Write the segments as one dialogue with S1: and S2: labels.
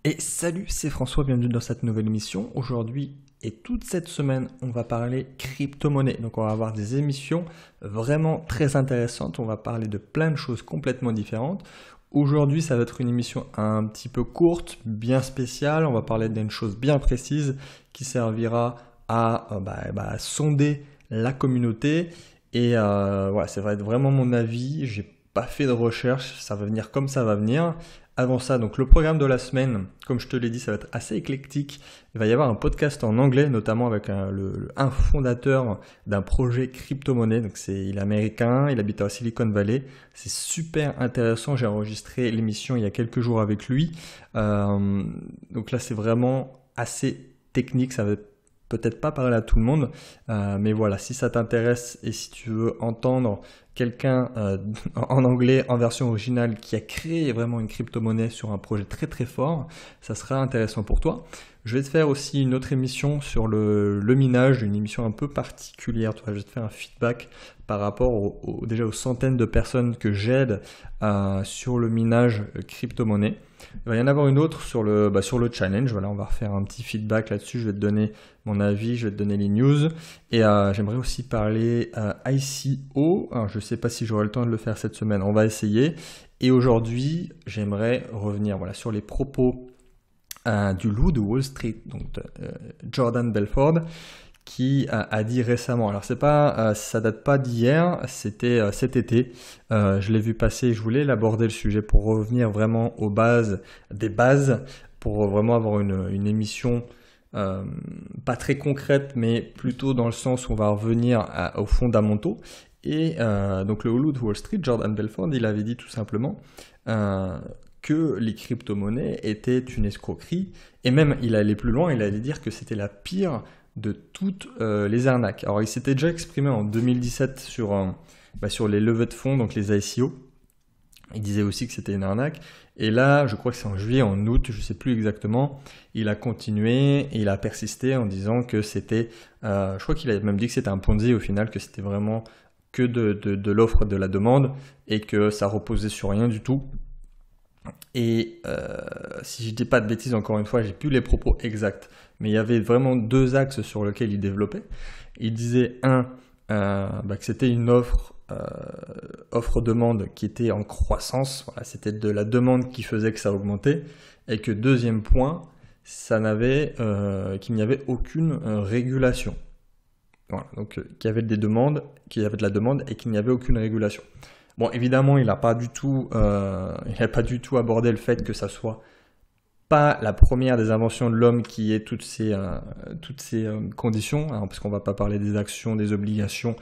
S1: Et salut, c'est François, bienvenue dans cette nouvelle émission. Aujourd'hui et toute cette semaine, on va parler crypto-monnaie. Donc on va avoir des émissions vraiment très intéressantes, on va parler de plein de choses complètement différentes. Aujourd'hui, ça va être une émission un petit peu courte, bien spéciale. On va parler d'une chose bien précise qui servira à sonder la communauté. Et voilà, ça va être vraiment mon avis. J'ai pas fait de recherche, ça va venir comme ça va venir. Avant ça, donc le programme de la semaine, comme je te l'ai dit, ça va être assez éclectique. Il va y avoir un podcast en anglais, notamment avec un fondateur d'un projet crypto-monnaie. Donc il est américain, il habite à Silicon Valley. C'est super intéressant. J'ai enregistré l'émission il y a quelques jours avec lui. Donc là, c'est vraiment assez technique. Ça va peut-être pas parler à tout le monde, mais voilà, si ça t'intéresse et si tu veux entendre quelqu'un en anglais en version originale qui a créé vraiment une crypto-monnaie sur un projet très très fort, ça sera intéressant pour toi. Je vais te faire aussi une autre émission sur le minage, une émission un peu particulière. Je vais te faire un feedback par rapport déjà aux centaines de personnes que j'aide sur le minage crypto-monnaie. Il va y en avoir une autre sur le challenge. Voilà, on va refaire un petit feedback là-dessus. Je vais te donner mon avis, je vais te donner les news. Et j'aimerais aussi parler ICO. Alors, je ne sais pas si j'aurai le temps de le faire cette semaine. On va essayer. Et aujourd'hui, j'aimerais revenir sur les propos du loup de Wall Street, donc Jordan Belfort, qui a dit récemment, alors ça date pas d'hier, c'était cet été, je l'ai vu passer, je voulais l'aborder le sujet pour revenir vraiment aux bases des bases, pour vraiment avoir une émission pas très concrète, mais plutôt dans le sens où on va revenir aux fondamentaux. Et donc le loup de Wall Street, Jordan Belfort, il avait dit tout simplement que les crypto-monnaies étaient une escroquerie, et même il allait plus loin, il allait dire que c'était la pire de toutes les arnaques. Alors il s'était déjà exprimé en 2017 sur les levées de fonds, donc les ICO. Il disait aussi que c'était une arnaque. Et là, je crois que c'est en juillet, en août, je ne sais plus exactement, il a continué et il a persisté en disant que c'était, je crois qu'il a même dit que c'était un Ponzi au final, que c'était vraiment que de l'offre de la demande et que ça reposait sur rien du tout. Et si je dis pas de bêtises, encore une fois, j'ai plus les propos exacts, mais il y avait vraiment deux axes sur lesquels il développait. Il disait que c'était une offre-demande qui était en croissance, voilà, c'était de la demande qui faisait que ça augmentait, et que deuxième point, qu'il n'y avait aucune régulation. Voilà, donc qu'il y avait des demandes, qu'il y avait de la demande et qu'il n'y avait aucune régulation. Bon, évidemment, il n'a pas du tout abordé le fait que ça soit pas la première des inventions de l'homme qui ait toutes ces conditions, hein, parce qu'on va pas parler des actions, des obligations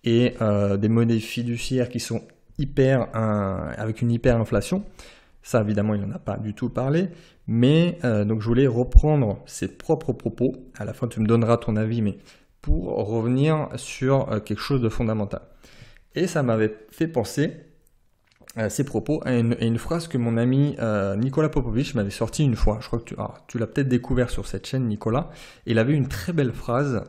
S1: et des monnaies fiduciaires qui sont avec une hyperinflation. Ça, évidemment, il n'en a pas du tout parlé, mais donc je voulais reprendre ses propres propos. À la fin, tu me donneras ton avis, mais pour revenir sur quelque chose de fondamental. Et ça m'avait fait penser ces propos à une phrase que mon ami Nicolas Popovic m'avait sortie une fois. Je crois que tu l'as peut-être découvert sur cette chaîne, Nicolas. Il avait une très belle phrase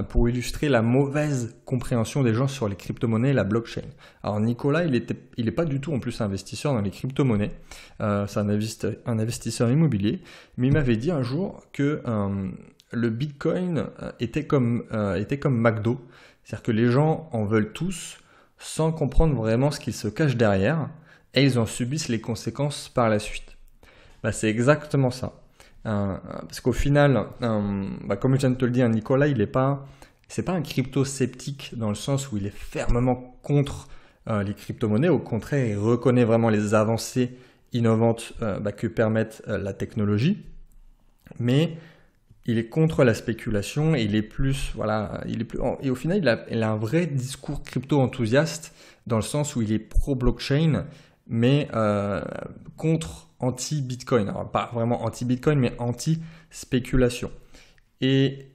S1: pour illustrer la mauvaise compréhension des gens sur les crypto-monnaies et la blockchain. Alors Nicolas, il est pas du tout en plus investisseur dans les crypto-monnaies. C'est un investisseur immobilier. Mais il m'avait dit un jour que le Bitcoin était comme McDo. C'est-à-dire que les gens en veulent tous sans comprendre vraiment ce qu'il se cache derrière et ils en subissent les conséquences par la suite. C'est exactement ça. Parce qu'au final, comme je viens de te le dire, Nicolas, c'est pas un crypto-sceptique dans le sens où il est fermement contre les crypto-monnaies. Au contraire, il reconnaît vraiment les avancées innovantes que permettent la technologie. Mais il est contre la spéculation et et au final, il a un vrai discours crypto-enthousiaste dans le sens où il est pro-blockchain, mais anti-Bitcoin. Alors, pas vraiment anti-Bitcoin, mais anti-spéculation. Et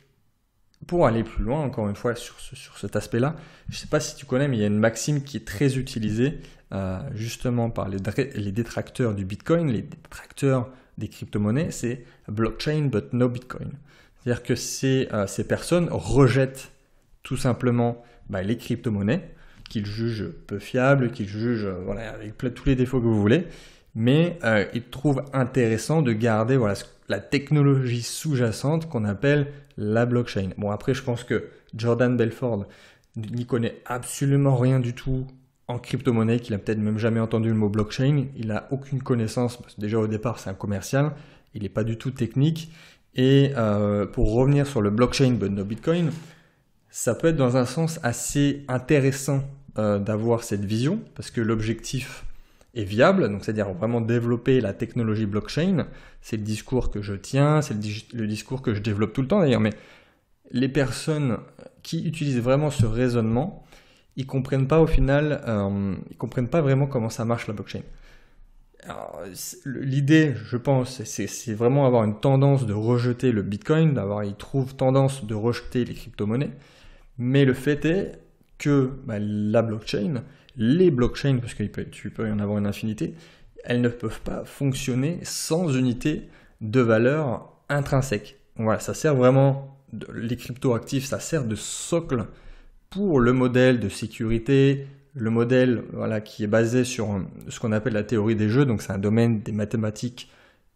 S1: pour aller plus loin, encore une fois, sur cet aspect-là, je ne sais pas si tu connais, mais il y a une maxime qui est très utilisée justement par les détracteurs du Bitcoin, les détracteurs des crypto-monnaies, c'est blockchain but no Bitcoin. C'est-à-dire que ces personnes rejettent tout simplement les crypto-monnaies qu'ils jugent peu fiables, qu'ils jugent avec tous les défauts que vous voulez, mais il trouve intéressant de garder voilà, la technologie sous-jacente qu'on appelle la blockchain. Bon, après, je pense que Jordan Belfort n'y connaît absolument rien du tout en crypto-monnaie, qu'il a peut-être même jamais entendu le mot blockchain. Il n'a aucune connaissance, parce que déjà au départ, c'est un commercial, il n'est pas du tout technique. Et pour revenir sur le blockchain but no Bitcoin, ça peut être dans un sens assez intéressant d'avoir cette vision, parce que l'objectif est viable, donc c'est-à-dire vraiment développer la technologie blockchain. C'est le discours que je tiens, c'est le discours que je développe tout le temps d'ailleurs, mais les personnes qui utilisent vraiment ce raisonnement, ils comprennent pas au final, ils comprennent pas vraiment comment ça marche la blockchain. L'idée, je pense, c'est vraiment avoir une tendance de rejeter le Bitcoin, ils trouvent tendance de rejeter les crypto-monnaies, mais le fait est que la blockchain, les blockchains, parce que tu peux y en avoir une infinité, elles ne peuvent pas fonctionner sans unité de valeur intrinsèque. Donc voilà, ça sert vraiment, les crypto-actifs, ça sert de socle pour le modèle de sécurité, le modèle voilà, qui est basé sur ce qu'on appelle la théorie des jeux, donc c'est un domaine des mathématiques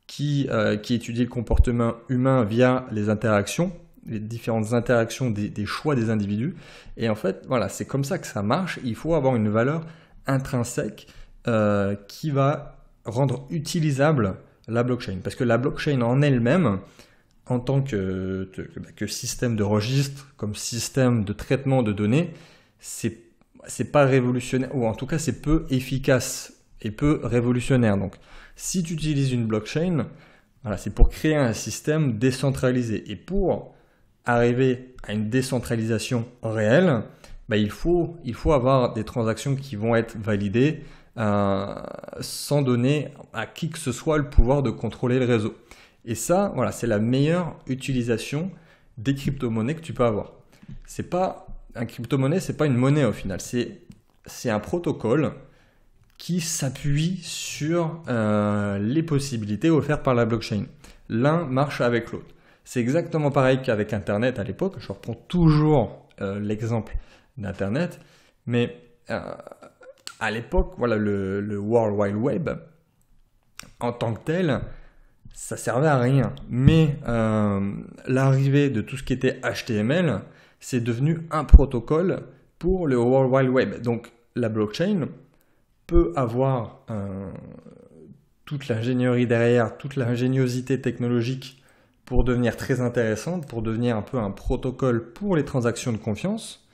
S1: qui étudie le comportement humain via les interactions, les différentes interactions des choix des individus. Et en fait, voilà, c'est comme ça que ça marche. Il faut avoir une valeur intrinsèque qui va rendre utilisable la blockchain. Parce que la blockchain en elle-même, en tant que système de registre, comme système de traitement de données, c'est pas révolutionnaire, ou en tout cas c'est peu efficace et peu révolutionnaire. Donc si tu utilises une blockchain, voilà, c'est pour créer un système décentralisé. Et pour arriver à une décentralisation réelle, il faut avoir des transactions qui vont être validées sans donner à qui que ce soit le pouvoir de contrôler le réseau. Et ça, voilà, c'est la meilleure utilisation des crypto-monnaies que tu peux avoir. Un crypto-monnaie, c'est pas une monnaie au final, c'est un protocole qui s'appuie sur les possibilités offertes par la blockchain. L'un marche avec l'autre. C'est exactement pareil qu'avec Internet à l'époque. Je reprends toujours l'exemple d'Internet, mais à l'époque, voilà, le World Wide Web, en tant que tel, ça servait à rien. Mais l'arrivée de tout ce qui était HTML, c'est devenu un protocole pour le World Wide Web. Donc la blockchain peut avoir toute l'ingénierie derrière, toute l'ingéniosité technologique pour devenir très intéressante, pour devenir un peu un protocole pour les transactions de confiance,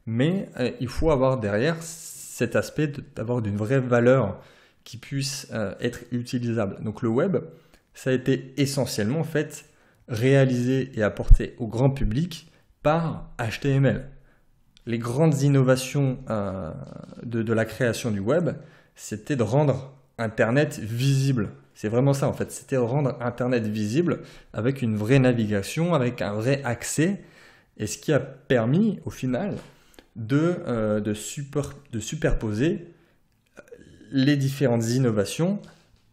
S1: mais il faut avoir derrière cet aspect d'avoir d'une vraie valeur qui puisse être utilisable. Donc le web, ça a été essentiellement en fait réalisé et apporté au grand public par HTML. Les grandes innovations de la création du web, c'était de rendre Internet visible. C'est vraiment ça en fait, c'était de rendre Internet visible avec une vraie navigation, avec un vrai accès, et ce qui a permis au final de superposer les différentes innovations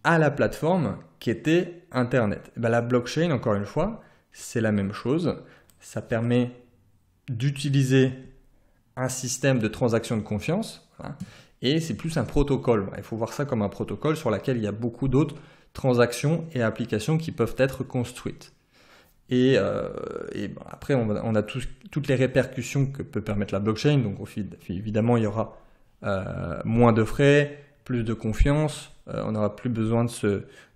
S1: à la plateforme qui était Internet. La blockchain, encore une fois, c'est la même chose. Ça permet d'utiliser un système de transaction de confiance, voilà, et c'est plus un protocole. Il faut voir ça comme un protocole sur lequel il y a beaucoup d'autres transactions et applications qui peuvent être construites. Et après, on a toutes les répercussions que peut permettre la blockchain. Donc évidemment, il y aura moins de frais, plus de confiance. On n'aura plus besoin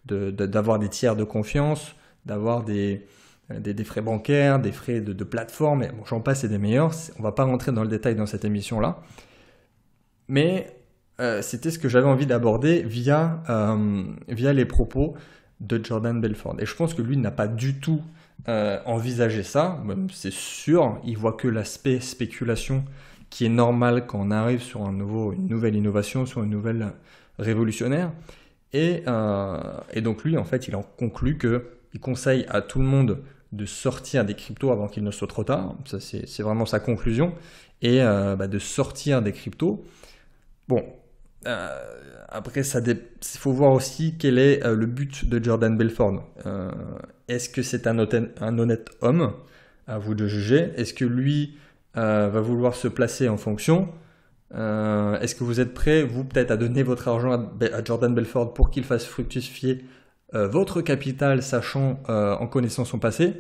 S1: d'avoir des tiers de confiance, d'avoir des frais bancaires, des frais de plateforme. Bon, j'en passe et des meilleurs. On ne va pas rentrer dans le détail dans cette émission-là. Mais c'était ce que j'avais envie d'aborder via les propos de Jordan Belfort. Et je pense que lui n'a pas du tout envisagé ça. C'est sûr, il voit que l'aspect spéculation qui est normal quand on arrive sur une nouvelle innovation, sur une nouvelle révolutionnaire. Et donc lui, en fait, il en conclut qu'il conseille à tout le monde de sortir des cryptos avant qu'il ne soit trop tard. Ça, c'est vraiment sa conclusion. Et de sortir des cryptos. Bon, après, il faut voir aussi quel est le but de Jordan Belfort. Est-ce que c'est un honnête homme? À vous de juger. Est-ce que lui va vouloir se placer en fonction Est-ce que vous êtes prêt, vous, peut-être à donner votre argent à Jordan Belfort pour qu'il fasse fructifier votre capital, sachant en connaissant son passé?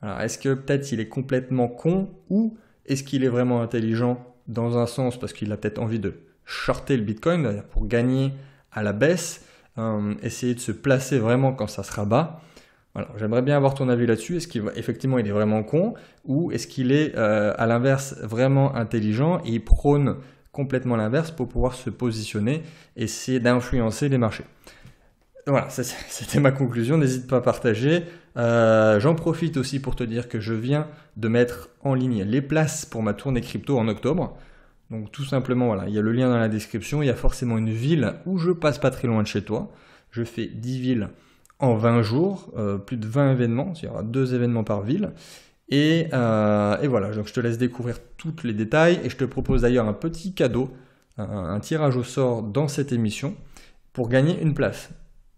S1: Alors, est-ce que peut-être il est complètement con ou est-ce qu'il est vraiment intelligent dans un sens parce qu'il a peut-être envie de shorter le Bitcoin, c'est-à-dire pour gagner à la baisse, essayer de se placer vraiment quand ça sera bas? Voilà, j'aimerais bien avoir ton avis là-dessus. Est-ce qu'effectivement il est vraiment con ou est-ce qu'il est à l'inverse vraiment intelligent et il prône complètement l'inverse pour pouvoir se positionner et essayer d'influencer les marchés? Voilà, c'était ma conclusion, n'hésite pas à partager. J'en profite aussi pour te dire que je viens de mettre en ligne les places pour ma tournée crypto en octobre. Donc tout simplement, voilà, il y a le lien dans la description, il y a forcément une ville où je passe pas très loin de chez toi. Je fais 10 villes en 20 jours, plus de 20 événements, il y aura 2 événements par ville. Et voilà, donc je te laisse découvrir tous les détails et je te propose d'ailleurs un petit cadeau, un tirage au sort dans cette émission pour gagner une place.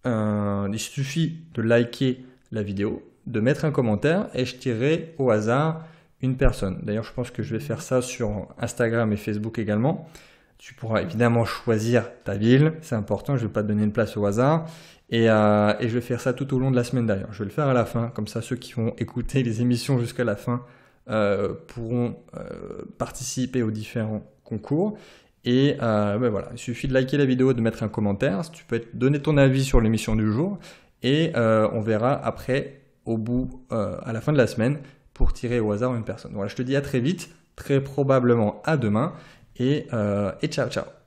S1: Il suffit de liker la vidéo, de mettre un commentaire et je tirerai au hasard une personne. D'ailleurs, je pense que je vais faire ça sur Instagram et Facebook également. Tu pourras évidemment choisir ta ville, c'est important, je ne vais pas te donner une place au hasard. Et je vais faire ça tout au long de la semaine d'ailleurs. Je vais le faire à la fin, comme ça ceux qui vont écouter les émissions jusqu'à la fin pourront participer aux différents concours. Et voilà, il suffit de liker la vidéo, de mettre un commentaire. Tu peux donner ton avis sur l'émission du jour. Et on verra après, au bout, à la fin de la semaine, pour tirer au hasard une personne. Voilà, je te dis à très vite, très probablement à demain. Et ciao, ciao.